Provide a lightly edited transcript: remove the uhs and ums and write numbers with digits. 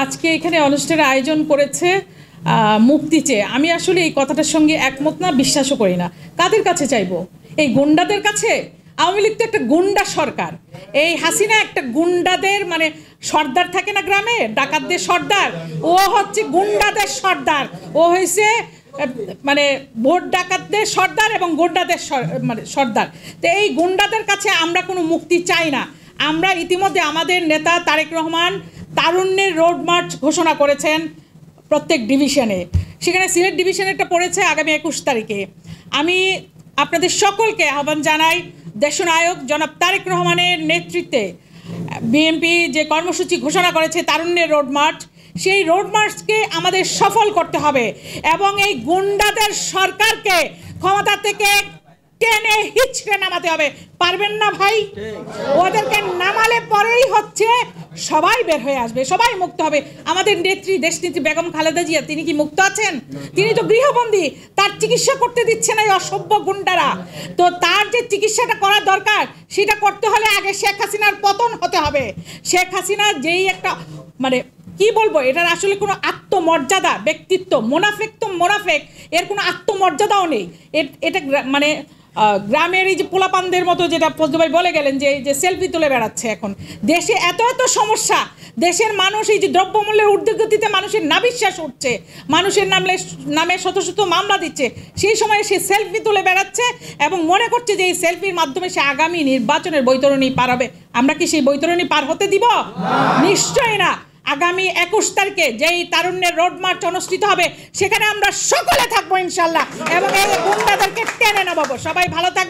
আজকে এখানে অনুষ্ঠানের আয়োজন করেছে মুক্তি চেয়ে। আমি আসলে এই কথাটার সঙ্গে একমত না, বিশ্বাসও করি না। কাদের কাছে চাইবো? এই গুন্ডাদের কাছে? আওয়ামী লীগ তো একটা গুন্ডা সরকার। এই হাসিনা একটা গুন্ডাদের মানে সর্দার থাকে না গ্রামে, ডাকাতদের সর্দার, ও হচ্ছে গুন্ডাদের সর্দার। ও হয়েছে মানে ভোট ডাকাতদের সর্দার এবং গুন্ডাদের মানে সর্দার। তো এই গুন্ডাদের কাছে আমরা কোনো মুক্তি চাই না। আমরা ইতিমধ্যে আমাদের নেতা তারেক রহমান তারুণ্যের রোড মার্চ ঘোষণা করেছেন প্রত্যেক ডিভিশনে। সেখানে সিলেট ডিভিশনে একটা পড়েছে আগামী 21 তারিখে। আমি আপনাদের সকলকে আহ্বান জানাই, দেশনায়ক জনাব তারেক রহমানের নেতৃত্বে বিএনপি যে কর্মসূচি ঘোষণা করেছে তারুণ্যের রোড মার্চ, সেই রোড মার্চকে আমাদের সফল করতে হবে এবং এই গুন্ডাদের সরকারকে ক্ষমতা থেকে টেনে হিচড়ে নামাতে হবে। পারবেন না ভাই? ওদেরকে নামালে পরেই হচ্ছে সবাই বের হয়ে আসবে, সবাই মুক্ত হবে। আমাদের নেত্রী দেশনেত্রী বেগম খালেদা জিয়া, তিনি কি মুক্ত আছেন? তিনি তো গৃহবন্দী, তার চিকিৎসা করতে দিচ্ছে না এই অসভ্য গুন্ডারা। তো তার যে চিকিৎসাটা করা দরকার সেটা করতে হলে আগে শেখ হাসিনার পতন হতে হবে। শেখ হাসিনা যেই একটা মানে কি বলবো, এটার আসলে কোনো আত্মমর্যাদা, ব্যক্তিত্ব, মোনাফেক তো মোনাফেক, এর কোনো আত্মমর্যাদাও নেই। এটা মানে গ্রামের এই যে পোলাপানদের মতো, যেটা ফজলু ভাই বলে গেলেন যে সেলফি তুলে বেড়াচ্ছে। এখন দেশে এত এত সমস্যা, দেশের মানুষ এই যে দ্রব্যমূল্যের ঊর্ধ্বগতিতে মানুষের নাবিশ্বাস উঠছে, মানুষের নামে শত শত মামলা দিচ্ছে, সেই সময় সে সেলফি তুলে বেড়াচ্ছে এবং মনে করছে যে এই সেলফির মাধ্যমে সে আগামী নির্বাচনের বৈতরণী পার হবে। আমরা কি সেই বৈতরণী পার হতে দিব? নিশ্চয়ই না। আগামী 21 তারিখে যেই তারুণ্যের রোড মার্চ অনুষ্ঠিত হবে সেখানে আমরা সকলে থাকবো ইনশাল্লাহ এবং এই গুন্ডাদেরকে টেনে নামাবো। সবাই ভালো থাকবে।